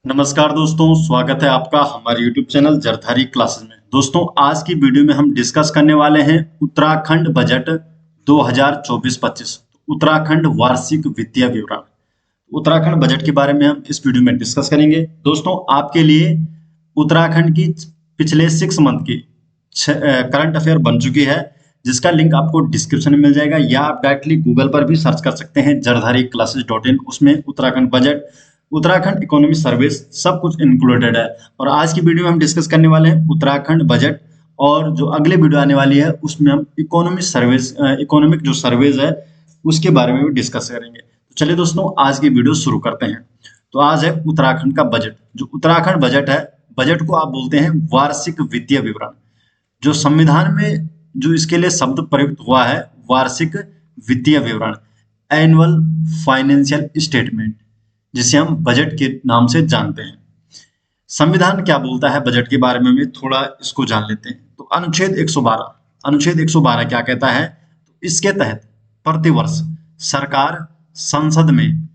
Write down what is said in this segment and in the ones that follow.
नमस्कार दोस्तों, स्वागत है आपका हमारे YouTube चैनल जरधारी क्लासेस में। दोस्तों, आज की वीडियो में हम डिस्कस करने वाले हैं उत्तराखंड बजट 2024-25, उत्तराखंड वार्षिक वित्तीय विवरण। उत्तराखंड बजट के बारे में हम इस वीडियो में डिस्कस करेंगे। दोस्तों, आपके लिए उत्तराखंड की पिछले 6 मंथ की करंट अफेयर बन चुकी है, जिसका लिंक आपको डिस्क्रिप्शन में मिल जाएगा, या आप डायरेक्टली गूगल पर भी सर्च कर सकते हैं जरधारी classes.in। उसमें Uttarakhand budget, Uttarakhand economy service सब कुछ इंक्लूडेड है। और आज की वीडियो में हम डिस्कस करने वाले हैं उत्तराखंड बजट, और जो अगले वीडियो आने वाली है उसमें हम इकोनॉमी सर्विस, इकोनॉमिक जो सर्वेज है उसके बारे में भी डिस्कस करेंगे। तो चलिए दोस्तों, आज की वीडियो शुरू करते हैं। तो आज है उत्तराखंड का बजट। जो उत्तराखंड बजट है, बजट को आप बोलते हैं वार्षिक वित्तीय विवरण। जो संविधान में जो इसके लिए शब्द प्रयुक्त हुआ है, वार्षिक वित्तीय विवरण, एनुअल फाइनेंशियल स्टेटमेंट, जिसे हम बजट के नाम से जानते हैं। संविधान क्या बोलता है बजट के बारे में भी थोड़ा इसको जान लेते हैं। तो अनुच्छेद 112 क्या कहता है? तो इसके तहत प्रतिवर्ष सरकार संसद में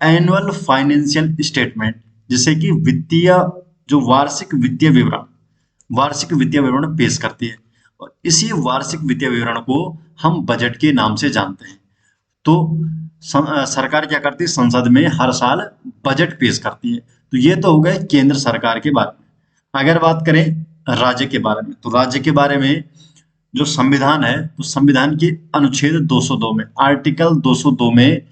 एनुअल फाइनेंशियल स्टेटमेंट, जिसे कि वित्तीय, जो वार्षिक वित्तीय विवरण पेश करती है। और इसी वार्षिक वित्तीय विवरण को हम बजट के नाम से जानते हैं। तो सरकार क्या करती है? संसद में हर साल बजट पेश करती है। तो ये तो हो गए केंद्र सरकार के बारे में। अगर बात करें राज्य के बारे में, तो राज्य के बारे में जो संविधान है, तो संविधान के अनुच्छेद 202 में, आर्टिकल 202 में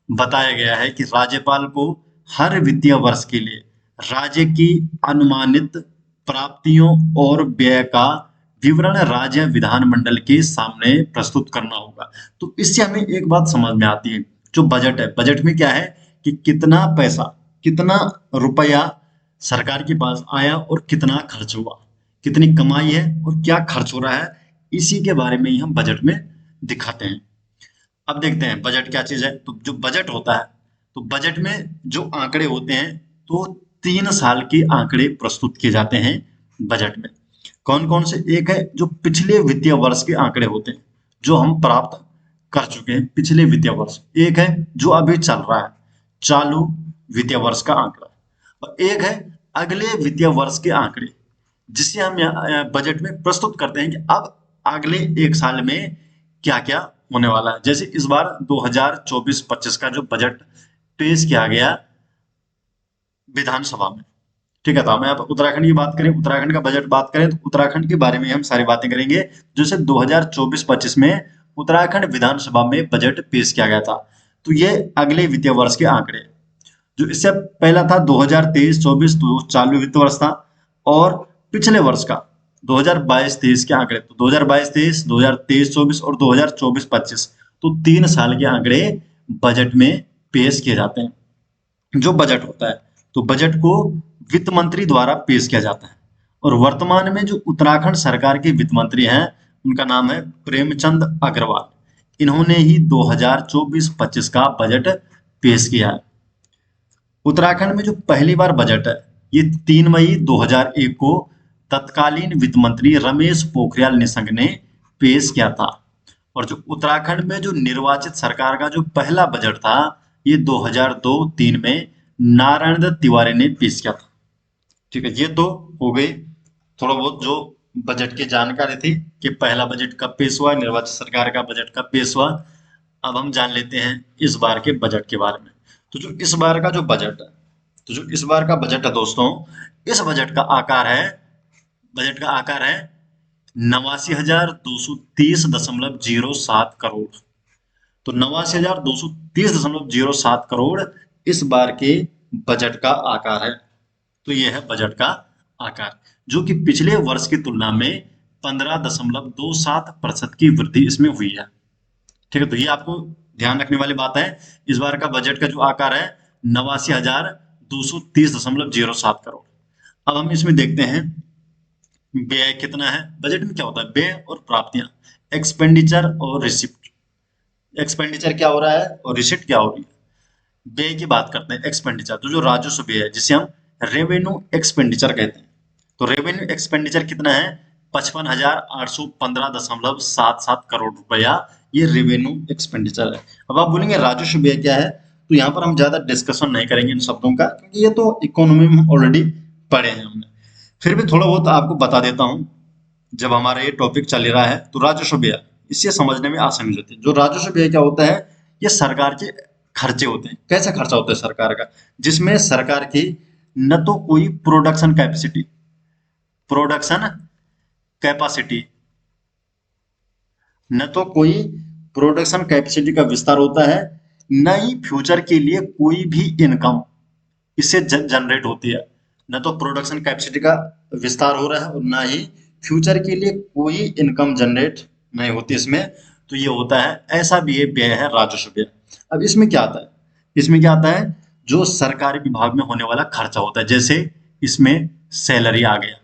बताया गया है कि राज्यपाल को हर वित्तीय वर्ष के लिए राज्य की अनुमानित प्राप्तियों और व्यय का विवरण राज्य विधानमंडल के सामने प्रस्तुत करना होगा। तो इससे हमें एक बात समझ में आती है, जो बजट है, बजट में क्या है कि कितना पैसा, कितना रुपया सरकार के पास आया और कितना खर्च हुआ, कितनी कमाई है और क्या खर्च हो रहा है, इसी के बारे में ही हम बजट में दिखाते हैं। अब देखते हैं बजट क्या चीज है। तो जो बजट होता है, तो बजट में जो आंकड़े होते हैं, तो 3 साल के आंकड़े प्रस्तुत किए जाते हैं बजट में। कौन कौन से? एक है जो पिछले वित्तीय वर्ष के आंकड़े होते हैं, जो हम प्राप्त कर चुके हैं पिछले वित्तीय वर्ष। एक है जो अभी चल रहा है, चालू वित्तीय वर्ष का आंकड़ा। और एक है अगले वित्तीय वर्ष के आंकड़े, जिसे हम बजट में प्रस्तुत करते हैं कि अब अगले 1 साल में क्या क्या होने वाला है। जैसे इस बार 2024-25 का जो बजट पेश किया गया विधानसभा में, ठीक है। तो हमें अब उत्तराखंड की बात करें, उत्तराखंड का बजट बात करें, तो उत्तराखंड के बारे में हम सारी बातें करेंगे। जैसे 2024-25 में उत्तराखंड विधानसभा में बजट पेश किया गया था। तो ये अगले वित्तीय वर्ष के आंकड़े, जो इससे पहला था 2023-24, तो चालू वित्त वर्ष था। और पिछले वर्ष का 2022-23 के आंकड़े, तो 2022-23, 2023-24 और 2024-25, तो 3 साल के आंकड़े बजट में पेश किए जाते हैं। जो बजट होता है, तो बजट को वित्त मंत्री द्वारा पेश किया जाता है। और वर्तमान में जो उत्तराखंड सरकार के वित्त मंत्री हैं, उनका नाम है प्रेमचंद अग्रवाल। इन्होंने ही 2024-25 का बजट पेश किया है। उत्तराखंड में जो पहली बार बजट है, ये 3 मई 2001 को तत्कालीन वित्त मंत्री रमेश पोखरियाल निशंक ने पेश किया था। और जो उत्तराखंड में जो निर्वाचित सरकार का जो पहला बजट था, ये 2002-3 में नारायण दत्त तिवारी ने पेश किया था। ठीक है, ये तो हो गई थोड़ा बहुत जो बजट की जानकारी थी कि पहला बजट कब पेश हुआ, निर्वाचित सरकार का बजट कब पेश हुआ। अब हम जान लेते हैं इस बार के बजट के बारे में। तो जो इस बार का जो बजट है, तो जो इस बार का बजट है दोस्तों, इस बजट का आकार है 89,230.07 करोड़। तो 89,230.07 करोड़ इस बार के बजट का आकार है। तो यह है बजट का आकार, जो कि पिछले वर्ष की तुलना में 15.27% की वृद्धि इसमें हुई है। ठीक है, तो ये आपको ध्यान रखने वाली बात है। इस बार का बजट का जो आकार है 89,230.07 करोड़। अब हम इसमें देखते हैं व्यय कितना है। बजट में क्या होता है? व्यय और प्राप्तियां, एक्सपेंडिचर और रिसिप्ट। एक्सपेंडिचर क्या हो रहा है और रिसिप्ट क्या हो रही है। व्यय की बात करते हैं, एक्सपेंडिचर, तो जो राजस्व व्यय है, जिसे हम रेवेन्यू एक्सपेंडिचर कहते हैं। तो रेवेन्यू एक्सपेंडिचर कितना है? 55,815.77 करोड़ रुपया, ये रेवेन्यू एक्सपेंडिचर है। अब आप बोलेंगे राजस्व व्यय क्या है? तो यहाँ पर हम ज्यादा डिस्कशन नहीं करेंगे इन शब्दों का, क्योंकि ये तो इकोनॉमी में ऑलरेडी पढ़े हैं हमने। फिर भी थोड़ा बहुत आपको बता देता हूँ, जब हमारा ये टॉपिक चल रहा है तो राजस्व व्यय, इससे समझने में आसानी होती है। जो राजस्व व्यय क्या होता है, ये सरकार के खर्चे होते हैं। कैसा खर्चा होता है सरकार का, जिसमें सरकार की न तो कोई प्रोडक्शन कैपेसिटी न तो कोई प्रोडक्शन कैपेसिटी का विस्तार होता है, न ही फ्यूचर के लिए कोई भी इनकम इससे जनरेट होती है। न तो प्रोडक्शन कैपेसिटी का विस्तार हो रहा है और ना ही फ्यूचर के लिए कोई इनकम जनरेट नहीं होती इसमें। तो ये होता है, ऐसा भी ये व्यय है राजस्व व्यय। अब इसमें क्या आता है, इसमें क्या आता है, जो सरकारी विभाग में होने वाला खर्चा होता है, जैसे इसमें सैलरी आ गया,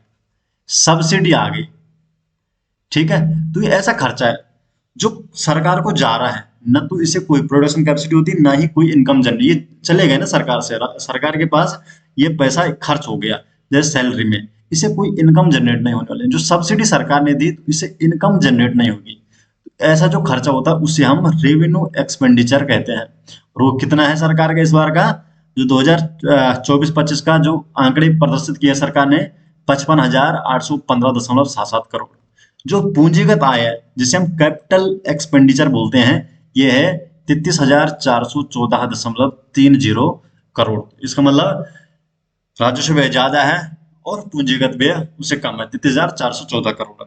सब्सिडी आ गई, ठीक है। तो ये ऐसा खर्चा है जो सरकार को जा रहा है, न तो इसे कोई प्रोडक्शन कैपेसिटी होती ना ही कोई इनकम जनरेट, ये चले गए ना सरकार से, सरकार के पास ये पैसा खर्च हो गया जैसे सैलरी में, इसे कोई इनकम जनरेट नहीं होने वाले। जो सब्सिडी सरकार ने दी तो इसे इनकम जनरेट नहीं होगी। ऐसा जो खर्चा होता है उसे हम रेवेन्यू एक्सपेंडिचर कहते हैं। और वो कितना है सरकार का इस बार का, जो 2024-25 का जो आंकड़े प्रदर्शित किया सरकार ने, 55,815.77 करोड़। जो पूंजीगत आय है, जिसे हम कैपिटल एक्सपेंडिचर बोलते हैं, ये है 33,414.30 करोड़। इसका मतलब राजस्व व्यय ज्यादा है और पूंजीगत व्यय उससे कम है, 33,414 करोड़।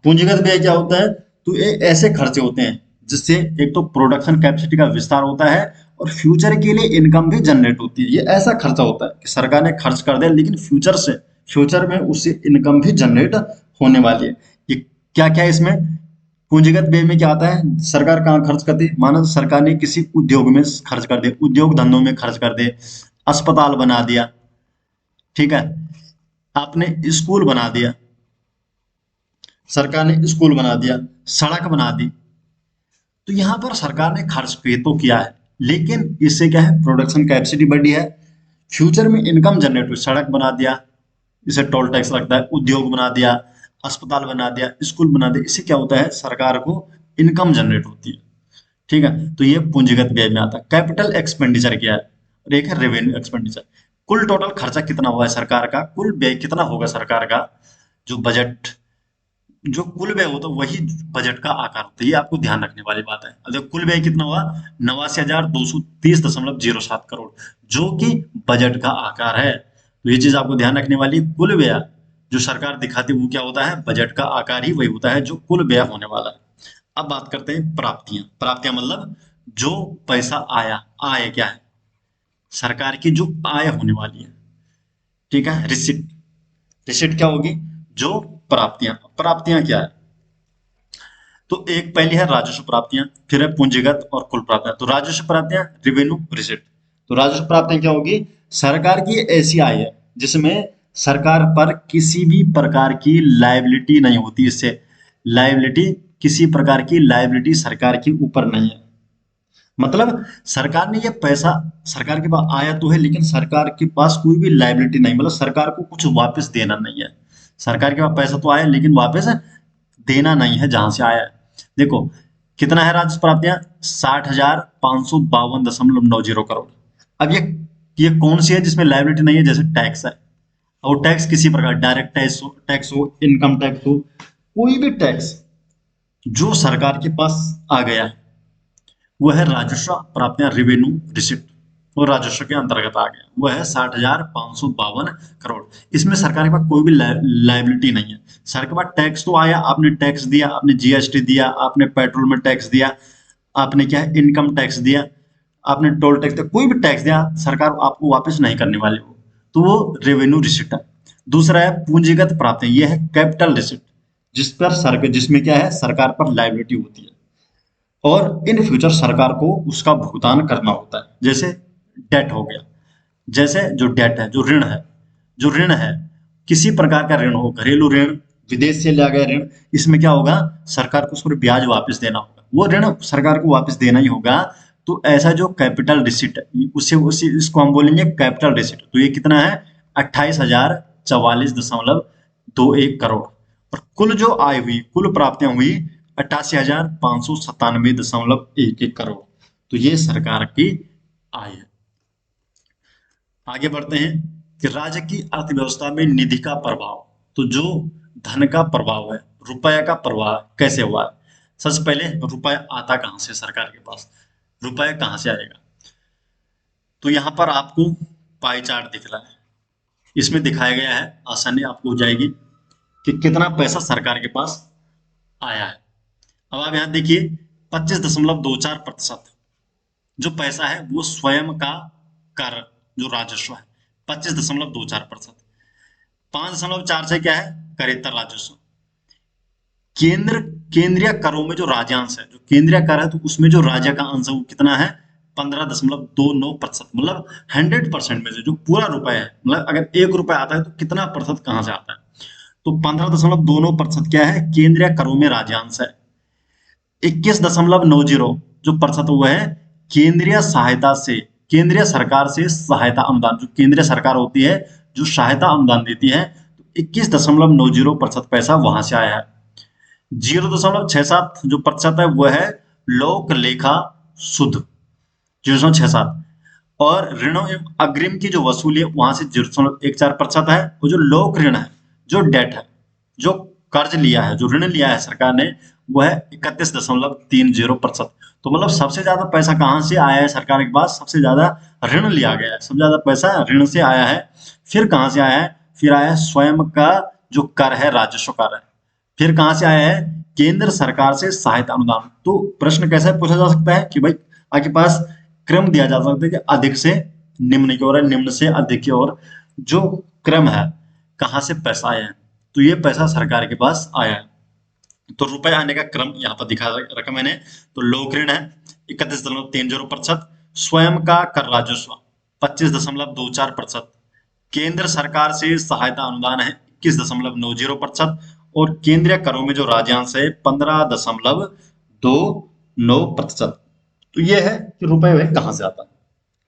पूंजीगत व्यय क्या होता है, तो ये ऐसे खर्चे होते हैं जिससे एक तो प्रोडक्शन कैपेसिटी का विस्तार होता है और फ्यूचर के लिए इनकम भी जनरेट होती है। ये ऐसा खर्चा होता है कि सरकार ने खर्च कर दिया, लेकिन फ्यूचर में उससे इनकम भी जनरेट होने वाली है। ये क्या क्या है इसमें, पूंजीगत व्यय में क्या आता है, सरकार कहाँ खर्च करती है, मानो सरकार ने किसी उद्योग में खर्च कर दे, उद्योग धंधों में खर्च कर दे, अस्पताल बना दिया, ठीक है, आपने स्कूल बना दिया, सरकार ने स्कूल बना दिया, सड़क बना दी, तो यहाँ पर सरकार ने खर्च पे तो किया है, लेकिन इससे क्या है, प्रोडक्शन कैपेसिटी बढ़ी है, फ्यूचर में इनकम जनरेट हुई, सड़क बना दिया, इसे टोल टैक्स लगता है, उद्योग बना दिया, अस्पताल बना दिया, स्कूल बना दिया, इससे क्या होता है, सरकार को इनकम जनरेट होती है, ठीक है। तो ये पूंजीगत व्यय में आता है। कैपिटल एक्सपेंडिचर क्या है, और एक है रेवेन्यू एक्सपेंडिचर। कुल टोटल खर्चा कितना हुआ है सरकार का, कुल व्यय कितना होगा सरकार का, जो बजट, जो कुल व्यय होता है वही बजट का आकार होता है, ये आपको ध्यान रखने वाली बात है। अब देखो कुल व्यय कितना हुआ, 89,230.07 करोड़, जो कि बजट का आकार है। तो ये चीज आपको ध्यान रखने वाली, कुल व्यय जो सरकार दिखाती है वो क्या होता है, बजट का आकार ही वही होता है जो कुल व्यय होने वाला है। अब बात करते हैं प्राप्तियां। प्राप्तियां मतलब जो पैसा आया, आय क्या है, सरकार की जो आय होने वाली है, ठीक है, रिसिप्ट। रिसिप्ट क्या होगी, जो प्राप्तियां। प्राप्तियां क्या है, तो एक पहली है राजस्व प्राप्तियां, फिर है पूंजीगत और कुल प्राप्तियां। तो राजस्व प्राप्तियां, रेवेन्यू रिसिप्ट। तो राजस्व प्राप्तियां क्या होगी, सरकार की ऐसी आय है जिसमें सरकार पर किसी भी प्रकार की लायबिलिटी नहीं होती, इससे लायबिलिटी, किसी प्रकार की लायबिलिटी सरकार के ऊपर नहीं है। मतलब सरकार ने ये पैसा, सरकार के पास आया तो है, लेकिन सरकार के पास कोई भी लायबिलिटी नहीं, मतलब सरकार को कुछ वापस देना नहीं है। सरकार के पास पैसा तो आया लेकिन वापस देना नहीं है जहां से आया है। देखो कितना है राजस्व प्राप्तियां, 60,552.90 करोड़। अब ये कौन सी है जिसमें लायबिलिटी नहीं है, जैसे टैक्स है, और टैक्स किसी प्रकार, डायरेक्ट टैक्स हो, इनकम टैक्स हो, कोई भी टैक्स जो सरकार के पास आ गया वह है राजस्व प्राप्तियां, रेवेन्यू रिसिप्ट, वो राजस्व के अंतर्गत आ गया, वह है 60,552 करोड़। इसमें सरकार के पास कोई भी लायबिलिटी नहीं है। सरकार के पास टैक्स तो आया, आपने टैक्स दिया, आपने जीएसटी दिया, आपने पेट्रोल में टैक्स दिया, आपने क्या है इनकम टैक्स दिया, आपने टोल टैक्स दिया, कोई भी टैक्स दिया, सरकार आपको वापस नहीं करने वाली हो, तो वो रेवेन्यू रिसिप्ट है। दूसरा है पूंजीगत प्राप्तियां, ये है कैपिटल रिसिप्ट, जिसमें क्या है, सरकार पर लायबिलिटी होती है और इन फ्यूचर सरकार को उसका भुगतान करना होता है। जैसे डेट हो गया, जैसे जो डेट है, जो ऋण है, जो ऋण है, किसी प्रकार का ऋण हो, घरेलू ऋण, विदेश से लिया गया ऋण, इसमें क्या होगा, सरकार को उस पर ब्याज वापस देना होगा, वो ऋण सरकार को वापस देना ही होगा। तो ऐसा जो कैपिटल रिसिप्ट है, उसे उसी इसको हम बोलेंगे कैपिटल रिसिप्ट। तो ये कितना है, 28,044.21 करोड़। और कुल जो आय हुई, कुल प्राप्तियां हुई 88,597.11 करोड़। तो ये सरकार की आई है। आगे बढ़ते हैं कि राज्य की अर्थव्यवस्था में निधि का प्रभाव। तो जो धन का प्रभाव है, रुपए का प्रभाव कैसे हुआ है। सबसे पहले रुपए आता कहाँ से सरकार के पास, रुपए कहाँ से आएगा। तो यहाँ पर आपको पाई चार्ट दिख रहा है, इसमें दिखाया गया है, आसानी आपको हो जाएगी कि कितना पैसा सरकार के पास आया है। अब आप यहाँ देखिए 25.24% जो पैसा है वो स्वयं का कर जो राजस्व है 25.24%। 5.46 क्या है करेतर राजस्व। केंद्र केंद्रीय करों में जो राज्यांश है, जो केंद्रीय कर है तो उसमें जो राज्य का अंश है वो कितना है 15.29%। मतलब 100% में से जो पूरा रुपए है, मतलब अगर 1 रुपया आता है तो कितना प्रतिशत कहाँ से आता है। तो 15.29% क्या है केंद्रीय करों में राज्यांश है। 21.90 जो प्रतिशत हुआ है केंद्रीय सहायता से, केंद्रीय सरकार से सहायता अनुदान, जो केंद्रीय सरकार होती है जो सहायता अनुदान देती है, तो 21.90% पैसा वहां से आया है। 0.67 जो प्रतिशत है वो है लोक लेखा शुद्ध 0.67। और ऋणों एवं अग्रिम की जो वसूली है वहां से 0.14% है। और जो लोक ऋण है, जो डेट है, जो कर्ज लिया है, जो ऋण लिया है सरकार ने, वो है 31.30%। तो मतलब सबसे ज्यादा पैसा कहाँ से आया है सरकार के पास, सबसे ज्यादा ऋण लिया गया है, सबसे ज्यादा पैसा ऋण से आया है। फिर कहाँ से आया है, फिर आया है स्वयं का जो कर है राजस्व कर है। फिर कहाँ से आया है केंद्र सरकार से सहायता अनुदान। तो प्रश्न कैसे पूछा जा सकता है कि भाई आपके पास क्रम दिया जा सकता है कि अधिक से निम्न की ओर है, निम्न से अधिक की ओर जो क्रम है कहाँ से पैसा आया है। तो ये पैसा सरकार के पास आया है। तो रुपए आने का क्रम यहाँ पर दिखा रखा मैंने। तो लोक ऋण है 31.30%, स्वयं का कर राजस्व 25.24%, केंद्र सरकार से सहायता अनुदान है 21.90%, और केंद्रीय करों में जो राज्यांश है 15.29%। तो ये है कि रुपए वह कहाँ से आता है।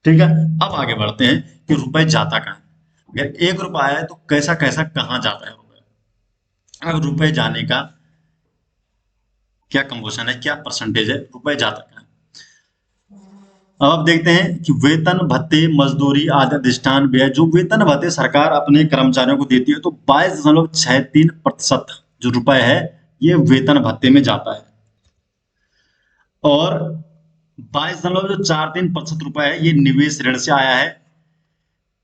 ठीक है, अब आगे बढ़ते हैं कि रुपए जाता कहाँ है। अगर 1 रुपया आया है तो कैसा कैसा कहाँ जाता है रुपए। अब रुपए जाने का क्या कंपोजिशन है, क्या परसेंटेज है रुपए जाता कहाँ है। अब आप देखते हैं कि वेतन भत्ते मजदूरी आदि अधिष्ठान व्यय, जो वेतन भत्ते सरकार अपने कर्मचारियों को देती है तो 22.63% जो रुपए है ये वेतन भत्ते में जाता है। और 22.43% रुपए है ये निवेश ऋण से आया है।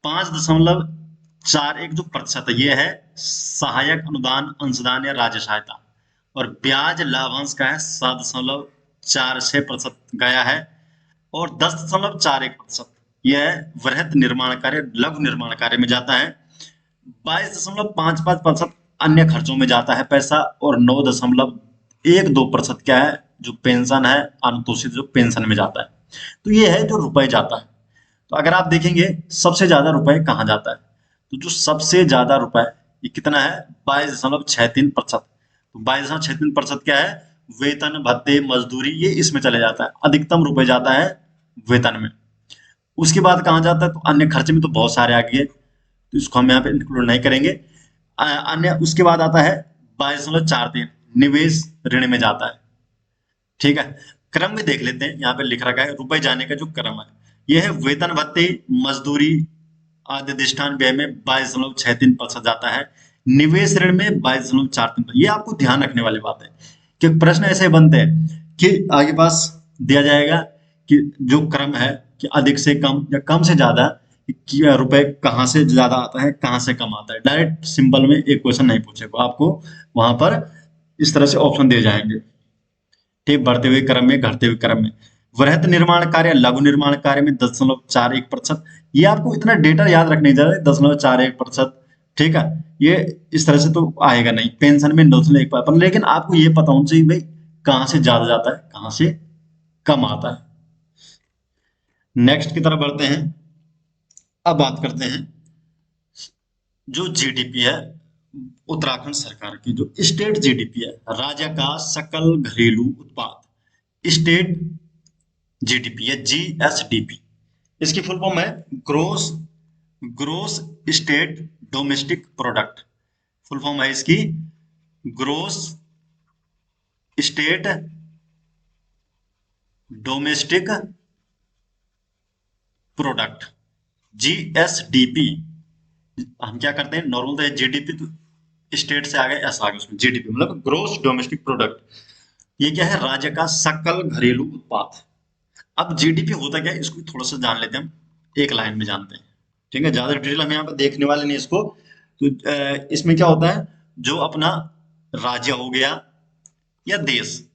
5.41 जो प्रतिशत है ये है सहायक अनुदान अंशदान या राज्य सहायता। और ब्याज लाभांश का है 7.46% गया है। और 10.41% यह है वृहत निर्माण कार्य लघु निर्माण कार्य में जाता है। 22.55% अन्य खर्चों में जाता है पैसा। और 9.12% क्या है जो पेंशन है अनुतोषित जो पेंशन में जाता है। तो ये है जो रुपए जाता है। तो अगर आप देखेंगे सबसे ज्यादा रुपए कहाँ जाता है, तो जो सबसे ज्यादा रुपए ये कितना है 22.63%। तो 22.63% क्या है वेतन भत्ते मजदूरी ये इसमें चले जाता है, अधिकतम रुपए जाता है वेतन में। उसके बाद कहाँ जाता है तो अन्य खर्चे में तो बहुत सारे आ गए तो इसको हम यहाँ पे इंक्लूड नहीं करेंगे। अन्य उसके बाद आता है 22.43 निवेश ऋण में जाता है। ठीक है, क्रम भी देख लेते हैं, यहाँ पे लिख रखा है रुपए जाने का जो क्रम है यह है वेतन भत्ते मजदूरी आदि अधिष्ठान व्यय में 22.63% जाता है। निवेश ऋण में 22.43%। ये आपको ध्यान रखने वाली बात है कि प्रश्न ऐसे बनते हैं कि आगे पास दिया जाएगा कि जो क्रम है कि अधिक से कम या कम से ज्यादा कि रुपए कहाँ से ज्यादा आता है कहाँ से कम आता है। डायरेक्ट सिंपल में एक क्वेश्चन नहीं पूछेगा आपको, वहां पर इस तरह से ऑप्शन दिए जाएंगे। ठीक, बढ़ते हुए क्रम में घटते हुए क्रम में वृहत निर्माण कार्य लघु निर्माण कार्य में 10.41%। ये आपको इतना डेटा याद रखने जा रहे 10.41%। ठीक है, ये इस तरह से तो आएगा नहीं। पेंशन में 9.1%, लेकिन आपको ये पता होना चाहिए भाई कहाँ से ज्यादा जाता है कहाँ से कम आता है। नेक्स्ट की तरफ बढ़ते हैं। अब बात करते हैं जो जीडीपी है उत्तराखंड सरकार की, जो स्टेट जीडीपी है राज्य का सकल घरेलू उत्पाद, स्टेट जीडीपी है जीएसडीपी। इसकी फुल फॉर्म है gross gross state domestic product. Full form है इसकी gross state domestic product, GSDP. हम क्या करते हैं, नॉर्मल जीडीपी तो स्टेट से आ गए, एस आ गए उसमें, जीडीपी मतलब ग्रोस डोमेस्टिक प्रोडक्ट। ये क्या है, राज्य का सकल घरेलू उत्पाद। अब जीडीपी होता क्या है, इसको थोड़ा सा जान लेते हैं हम, एक लाइन में जानते हैं। ठीक है, ज्यादा डिटेल हम यहाँ पे देखने वाले नहीं इसको। तो इसमें क्या होता है, जो अपना राज्य हो गया या देश,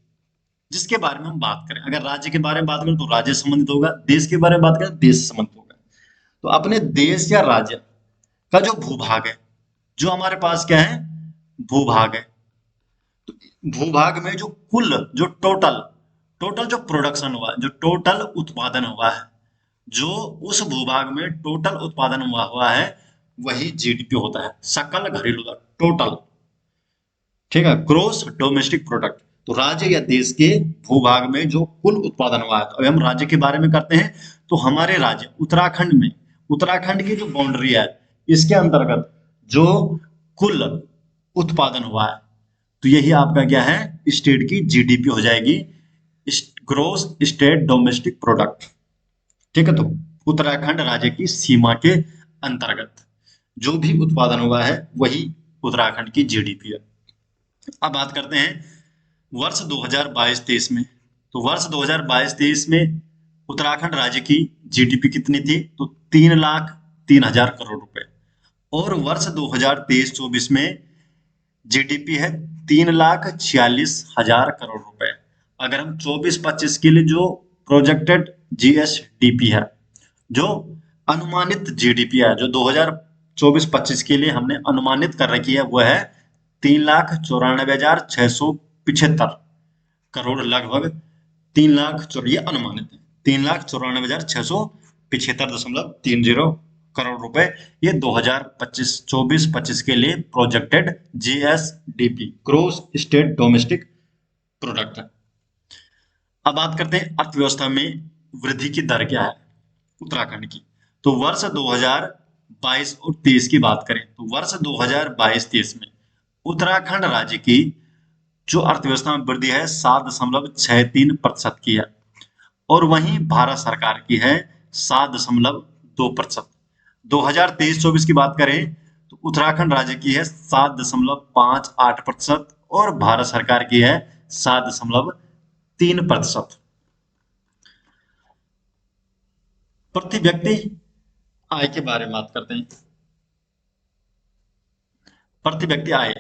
जिसके बारे में हम बात करें, अगर राज्य के बारे में बात करें तो राज्य से संबंधित होगा, देश के बारे में बात करें देश से संबंधित होगा। तो अपने देश या राज्य का जो भूभाग है, जो हमारे पास क्या है, भूभाग है, तो भूभाग में जो कुल, जो टोटल टोटल जो प्रोडक्शन हुआ है, जो टोटल उत्पादन हुआ है, जो उस भूभाग में टोटल उत्पादन हुआ है, वही जीडीपी होता है, सकल घरेलू टोटल। ठीक है, ग्रोस डोमेस्टिक प्रोडक्ट। तो राज्य या देश के भूभाग में जो कुल उत्पादन हुआ है, तो अभी हम राज्य के बारे में करते हैं। तो हमारे राज्य उत्तराखंड में, उत्तराखंड की जो बाउंड्री है, इसके अंतर्गत जो कुल उत्पादन हुआ है, तो यही आपका क्या है, स्टेट की जीडीपी हो जाएगी, ग्रोस स्टेट डोमेस्टिक प्रोडक्ट। ठीक है, तो उत्तराखंड राज्य की सीमा के अंतर्गत जो भी उत्पादन हुआ है, वही उत्तराखंड की जीडीपी है। अब बात करते हैं वर्ष 2022-23 में। तो वर्ष 2022-23 में उत्तराखंड राज्य की जीडीपी कितनी थी, तो 3,03,000 करोड़ रुपए। और वर्ष 2023-24 में जीडीपी है 3,46,000 करोड़ रुपए। अगर हम 24-25 के लिए जो प्रोजेक्टेड जीएसडीपी है, जो अनुमानित जीडीपी है, जो 2024-25 के लिए हमने अनुमानित कर रखी है, वो है 3,94,675 करोड़, लगभग 3 लाख, ये अनुमानित है, 3,94,675.30 करोड़ रुपए। ये 2025-24-25 के लिए projected GSDP, gross state domestic product है। अब बात करते हैं अर्थव्यवस्था में वृद्धि की दर क्या है उत्तराखंड की। तो वर्ष 2022 और 23 की बात करें, तो वर्ष 2022-23 में उत्तराखंड राज्य की जो अर्थव्यवस्था में वृद्धि है 7.63% की है, और वहीं भारत सरकार की है 7.2%। 2023-24 की बात करें तो उत्तराखंड राज्य की है 7.58% और भारत सरकार की है 7.3%। प्रति व्यक्ति आय के बारे में बात करते हैं। प्रति व्यक्ति आय,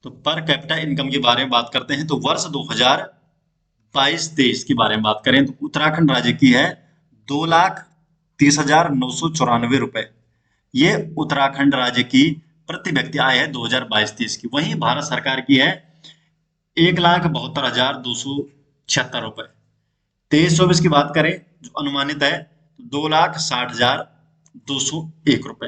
तो पर कैपिटा इनकम के बारे में बात करते हैं। तो वर्ष 2022-23 के बारे में बात करें तो उत्तराखंड राज्य की है 2,30,994 रुपए। ये उत्तराखंड राज्य की प्रति व्यक्ति आय है 2022-23 की। वहीं भारत सरकार की है 1,72,276 रुपए। 23-24 की बात करें जो अनुमानित है, 2,60,201 रुपए,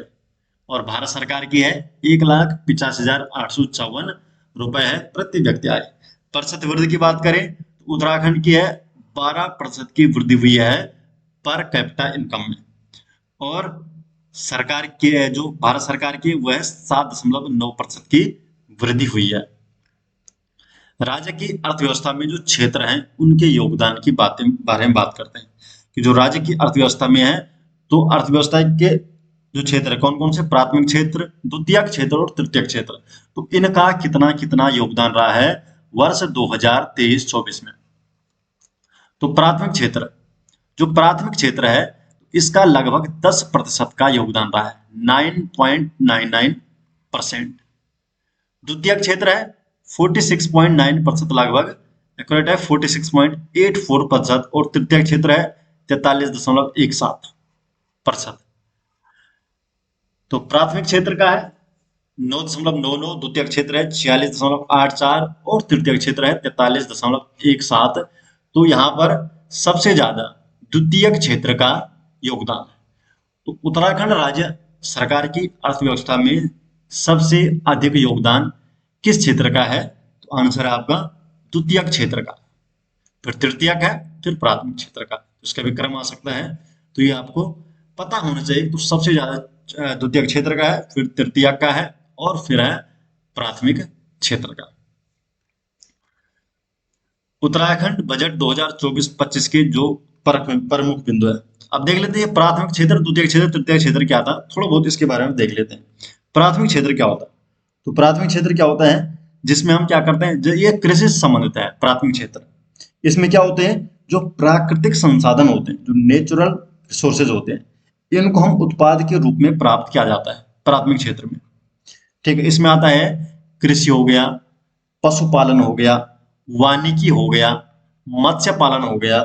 और भारत सरकार की है 1,85,854 रुपए है प्रति व्यक्ति आय। प्रतिशत वृद्धि की बात करें तो उत्तराखंड की है 12% की वृद्धि हुई है पर कैपिटा इनकम में, और सरकार की है, जो भारत सरकार की, वह 7.9% की वृद्धि हुई है। राज्य की अर्थव्यवस्था में जो क्षेत्र हैं, उनके योगदान की बातें बारे में बात करते हैं कि जो राज्य की अर्थव्यवस्था में है, तो अर्थव्यवस्था के जो क्षेत्र है, कौन कौन से, प्राथमिक क्षेत्र, द्वितीयक क्षेत्र और तृतीयक क्षेत्र, तो इनका कितना कितना योगदान रहा है वर्ष 2023-24 में। तो प्राथमिक क्षेत्र, जो प्राथमिक क्षेत्र है, इसका लगभग 10% का योगदान रहा है, 9.99%। द्वितीयक क्षेत्र है 46.9% लगभग एक्यूरेट है, 46.84%, और तृतीय क्षेत्र है 43.17%। तो प्राथमिक क्षेत्र का है 9.99, द्वितीय क्षेत्र है 46.84 और तृतीय क्षेत्र है 43.17। तो यहाँ पर सबसे ज्यादा द्वितीय क्षेत्र का योगदान है। तो उत्तराखंड राज्य सरकार की अर्थव्यवस्था में सबसे अधिक योगदान किस क्षेत्र का है, तो आंसर है आपका द्वितीयक क्षेत्र का, फिर तृतीयक है, फिर प्राथमिक क्षेत्र का, इसका भी क्रम आ सकता है। तो ये आपको पता होना चाहिए। तो सबसे ज्यादा द्वितीयक क्षेत्र का है, फिर तृतीयक का है, और फिर है प्राथमिक क्षेत्र का। उत्तराखंड बजट 2024-25 के जो प्रमुख बिंदु है। अब देख लेते हैं प्राथमिक क्षेत्र, द्वितीयक क्षेत्र, तृतीयक क्षेत्र क्या था, थोड़ा बहुत इसके बारे में देख लेते हैं। प्राथमिक क्षेत्र क्या होता है? तो प्राथमिक क्षेत्र क्या होता है, जिसमें हम क्या करते हैं, ये कृषि से संबंधित है प्राथमिक क्षेत्र। इसमें क्या होते हैं, जो प्राकृतिक संसाधन होते हैं, जो नेचुरल रिसोर्सेज होते हैं, इनको हम उत्पाद के रूप में प्राप्त किया जाता है प्राथमिक क्षेत्र में। ठीक है, इसमें आता है कृषि हो गया, पशुपालन हो गया, वानिकी हो गया, मत्स्य पालन हो गया,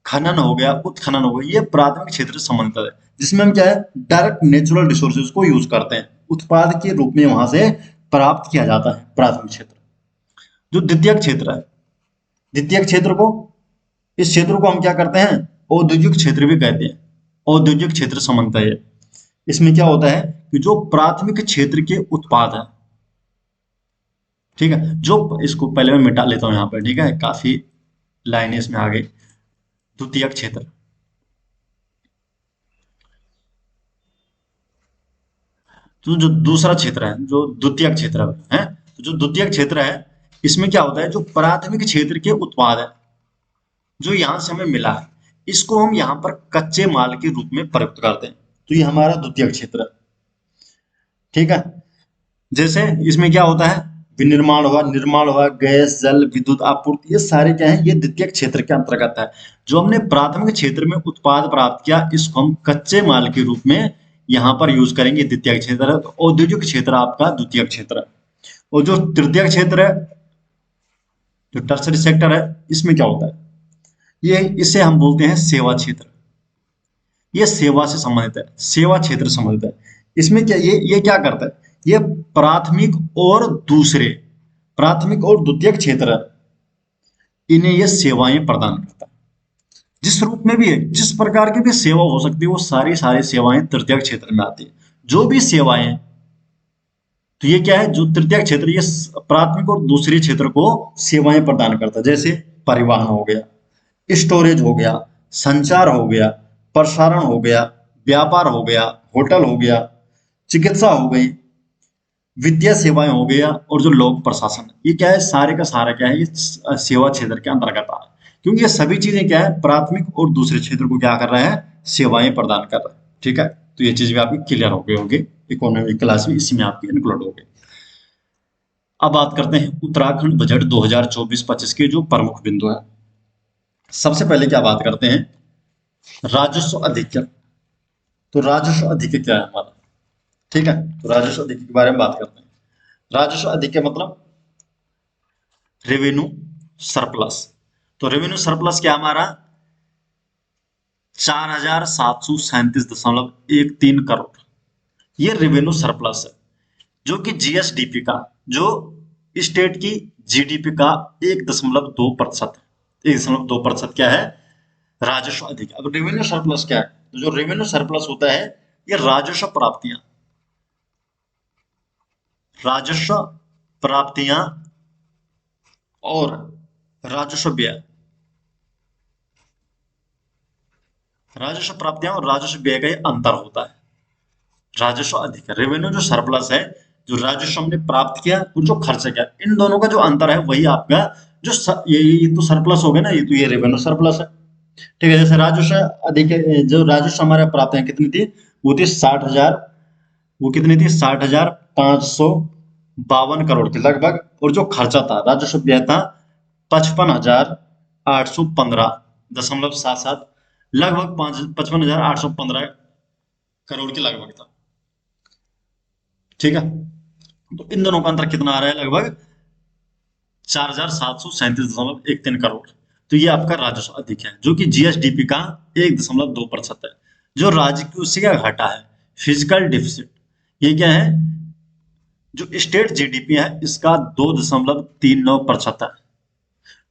खनन हो गया, उत्खनन हो गया, ये प्राथमिक क्षेत्र से संबंधित है, जिसमें हम क्या है, डायरेक्ट नेचुरल रिसोर्सेज को यूज करते हैं, उत्पाद के रूप में वहां से प्राप्त किया जाता है प्राथमिक क्षेत्र। जो द्वितीयक क्षेत्र है, द्वितीयक क्षेत्र को, इस क्षेत्र को हम क्या करते हैं, औद्योगिक क्षेत्र भी कहते हैं। औद्योगिक क्षेत्र संबंधित है ये। इसमें क्या होता है कि जो प्राथमिक क्षेत्र के उत्पाद है, ठीक है, जो, इसको पहले मैं मिटा लेता हूं यहाँ पर, ठीक है, काफी लाइनें इसमें आ गई। द्वितीयक क्षेत्र, तो जो दूसरा क्षेत्र है, जो द्वितीयक क्षेत्र है, तो जो द्वितीयक क्षेत्र है, इसमें क्या होता है, जो प्राथमिक क्षेत्र के उत्पाद है, जो यहाँ से हमें मिला है, इसको हम यहाँ पर कच्चे माल के रूप में प्रयुक्त करते हैं। तो ये हमारा द्वितीयक क्षेत्र है। ठीक है, जैसे इसमें क्या होता है, विनिर्माण हुआ, निर्माण हुआ, गैस, जल, विद्युत आपूर्ति, ये सारे क्या है, ये द्वितीयक क्षेत्र के अंतर्गत है। जो हमने प्राथमिक क्षेत्र में उत्पाद प्राप्त किया, इसको हम कच्चे माल के रूप में यहाँ पर यूज करेंगे, द्वितीयक क्षेत्र है। तो औद्योगिक क्षेत्र आपका द्वितीयक क्षेत्र है। और जो तृतीयक क्षेत्र है, जो टर्सरी सेक्टर है, इसमें क्या होता है, ये, इसे हम बोलते हैं सेवा क्षेत्र। ये सेवा से संबंधित है, सेवा क्षेत्र संबंधित है। इसमें क्या, ये क्या करता है, ये प्राथमिक और दूसरे, प्राथमिक और द्वितीयक क्षेत्र, इन्हें ये सेवाएं प्रदान करता है। जिस रूप में भी है, जिस प्रकार की भी सेवा हो सकती है, वो सारी सारी सेवाएं तृतीयक क्षेत्र में आती है। जो भी सेवाएं, तो ये क्या है, जो तृतीयक क्षेत्र, ये प्राथमिक और दूसरे क्षेत्र को सेवाएं प्रदान करता है। जैसे परिवहन हो गया, स्टोरेज हो गया, संचार हो गया, प्रसारण हो गया, व्यापार हो गया, होटल हो गया, चिकित्सा हो गई, विद्या सेवाएं हो गया, और जो लोक प्रशासन, ये क्या है, सारे का सारा क्या है, ये सेवा क्षेत्र के अंतर्गत आ रहा है। क्योंकि ये सभी चीजें क्या है, प्राथमिक और दूसरे क्षेत्र को क्या कर रहा है, सेवाएं प्रदान कर रहा है। ठीक है, तो ये चीज भी आपकी क्लियर हो गई होगी, इकोनॉमिक क्लास भी इसी में आपकी इंक्लूड हो गई। अब बात करते हैं उत्तराखंड बजट 2024-25 के जो प्रमुख बिंदु है। सबसे पहले क्या बात करते हैं, राजस्व अधिक्य। तो राजस्व अधिक्य क्या है हमारा, ठीक है, तो राजस्व अधिक्य के बारे में बात करते हैं। राजस्व अधिक्य मतलब रेवेन्यू सरप्लस। तो रेवेन्यू सरप्लस क्या हमारा, 4737.13 करोड़, ये रेवेन्यू सरप्लस है, जो कि जीएसडीपी का, जो स्टेट की जीडीपी का 1.2% है। 1.2% क्या है, राजस्व अधिक। अब रेवेन्यू सरप्लस क्या है, तो जो रेवेन्यू सरप्लस होता है, ये राजस्व प्राप्तियां, राजस्व प्राप्तियां और राजस्व व्यय, राजस्व प्राप्तियां और राजस्व व्यय का ये अंतर होता है। राजस्व अधिक, रेवेन्यू जो सरप्लस है, जो राजस्व हमने प्राप्त किया और जो खर्च किया, इन दोनों का जो अंतर है, वही आपका जो ये तो सरप्लस हो गया ना, ये तो ये रेवेन्यू सरप्लस है। ठीक है, जैसे राजस्व अधिक, जो राजस्व हमारे प्राप्त है कितनी थी, वो थी 60,000, वो कितनी थी, 60,552 करोड़ के लगभग। और जो खर्चा था, राजस्व व्यय था 55,815.77, लगभग 55,815 करोड़ के लगभग था। ठीक है, तो इन दोनों का अंतर कितना आ रहा है, लगभग 4,737.13 करोड़। तो ये आपका राजस्व अधिक है, जो कि जीएसडीपी का 1.2% है। जो राजकोषीय घाटा है, फिजिकल डिफिसिट, ये क्या है, जो स्टेट जीडीपी है, इसका 2.39% है,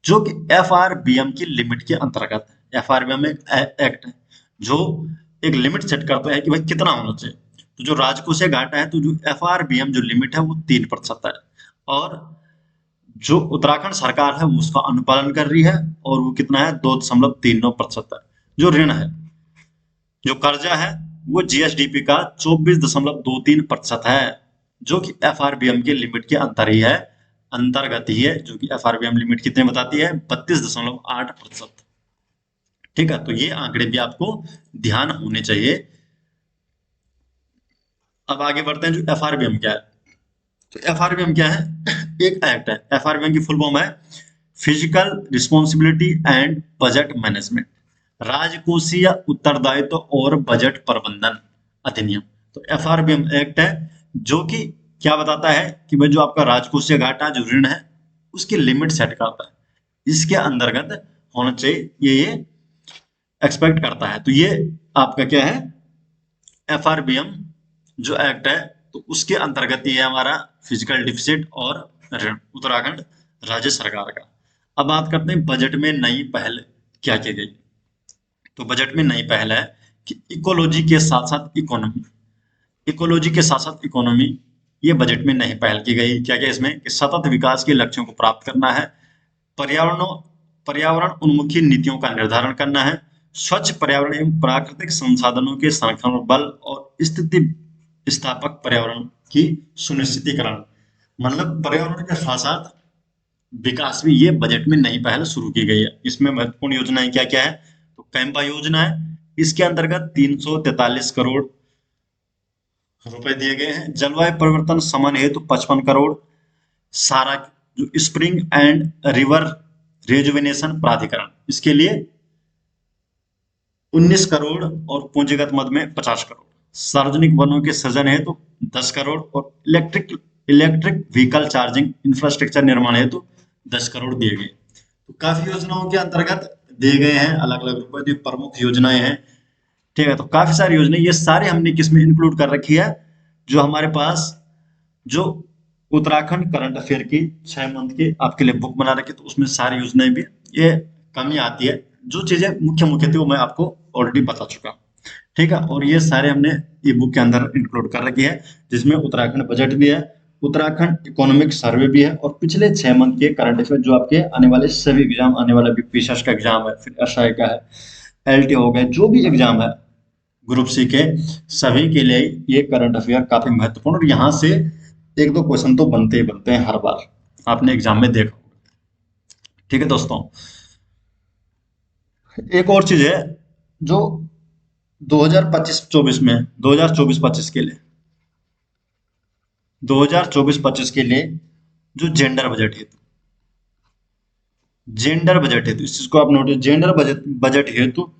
जो कि एफआरबीएम की लिमिट के अंतर्गत है। एफआरबीएम एक एक्ट है, जो एक लिमिट सेट करता है कि भाई कितना होना चाहिए। तो जो राजकोषीय घाटा है, तो जो एफआरबीएम जो लिमिट है, वो 3% है। और जो उत्तराखंड सरकार है, वो उसका अनुपालन कर रही है, और वो कितना है, 2.39% है। जो ऋण है, जो कर्जा है, वो जीएसडीपी का 24.23% है, जो कि एफआरबीएम के लिमिट के अंतर ही है, अंतर्गत ही है, जो कि एफआरबीएम लिमिट कितने बताती है, 32.8%। ठीक है, तो ये आंकड़े भी आपको ध्यान होने चाहिए। अब आगे बढ़ते हैं, जो एफआरबीएम क्या है। तो एफआरबीएम क्या है? एक एक्ट है। एफआरबीएम की फुल फॉर्म है physical responsibility and budget management, राजकोषीय उत्तरदायित्व और बजट प्रबंधन अधिनियम। तो एफआरबीएम एक्ट है जो कि क्या बताता है कि भाई जो आपका राजकोषीय घाटा, जो ऋण है, उसकी लिमिट सेट करता है, इसके अंतर्गत होना चाहिए, ये एक्सपेक्ट करता है। तो ये आपका क्या है, एफआरबीएम जो एक्ट है, तो उसके अंतर्गत ये हमारा फिजिकल डिफिसिट और ऋण उत्तराखंड राज्य सरकार का। अब बात करते हैं बजट में नई पहल क्या की गई। तो बजट में नई पहल है कि इकोलॉजी के साथ साथ इकोनॉमी, इकोलॉजी के साथ साथ इकोनॉमी, ये बजट में नई पहल की गई। क्या क्या इसमें कि सतत विकास के लक्ष्यों को प्राप्त करना है, पर्यावरण पर्यावरण उन्मुखी नीतियों का निर्धारण करना है, स्वच्छ पर्यावरण एवं प्राकृतिक संसाधनों के संरक्षण पर बल और स्थिति स्थापक पर्यावरण की सुनिश्चितीकरण। मतलब पर्यावरण के साथ साथ विकास भी ये बजट में नई पहल शुरू की गई है। इसमें महत्वपूर्ण योजनाएं क्या क्या है? तो कैंपा योजना है, इसके अंतर्गत 343 करोड़ रुपए दिए गए हैं। जलवायु परिवर्तन समन हेतु 55 करोड़। सारा जो स्प्रिंग एंड रिवर रेजुवेनेशन प्राधिकरण, इसके लिए 19 करोड़ और पूंजीगत मद में 50 करोड़। सार्वजनिक वनों के सृजन हेतु 10 करोड़ और electric electric vehicle charging infrastructure निर्माण हेतु 10 करोड़ दिए गए। तो काफी योजनाओं के अंतर्गत दिए गए हैं, अलग अलग रुपए, जो प्रमुख योजनाएं हैं। ठीक है, तो काफी सारी योजनाएं, ये सारे हमने किसमें इंक्लूड कर रखी है, जो हमारे पास जो उत्तराखंड करंट अफेयर की 6 मंथ की आपके लिए बुक बना रखी है, तो उसमें सारी योजनाएं भी, ये कमी आती है, जो चीजें मुख्य मुख्य थी वो मैं आपको ऑलरेडी बता चुका हूँ। ठीक है, और ये सारे हमने ई बुक के अंदर इंक्लूड कर रखी है, जिसमें उत्तराखंड बजट भी है, उत्तराखंड इकोनॉमिक सर्वे भी है, और पिछले 6 मंथ के करंट अफेयर जो आपके आने वाले सभी एग्जाम, आने वाला भी पीएसएस का एग्जाम है, फिर एसआई का है, एलटी हो गए, जो भी एग्जाम है ग्रुप सी के, सभी के लिए ये करंट अफेयर काफी महत्वपूर्ण, और यहाँ से एक दो क्वेश्चन तो बनते ही बनते हैं हर बार, आपने एग्जाम में देखा होगा। ठीक है दोस्तों, एक और चीज है जो 2025-24 में, 2024-25 के लिए, 2024-25 के लिए जो जेंडर बजट हेतु, इस चीज को आप नोटिस, जेंडर बजट बजट हेतु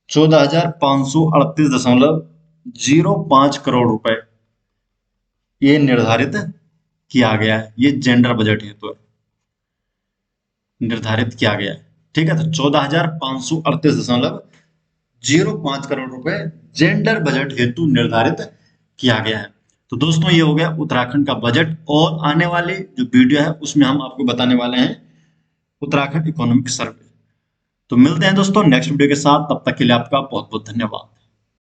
14,538.05 करोड़ रुपए ये निर्धारित किया गया है। ये जेंडर बजट हेतु निर्धारित किया गया है। ठीक है, तो 14,538.05 करोड़ रुपए जेंडर बजट हेतु निर्धारित किया गया है। तो दोस्तों, ये हो गया उत्तराखंड का बजट, और आने वाले जो वीडियो है उसमें हम आपको बताने वाले हैं उत्तराखंड इकोनॉमिक सर्वे। तो मिलते हैं दोस्तों नेक्स्ट वीडियो के साथ, तब तक के लिए आपका बहुत बहुत धन्यवाद।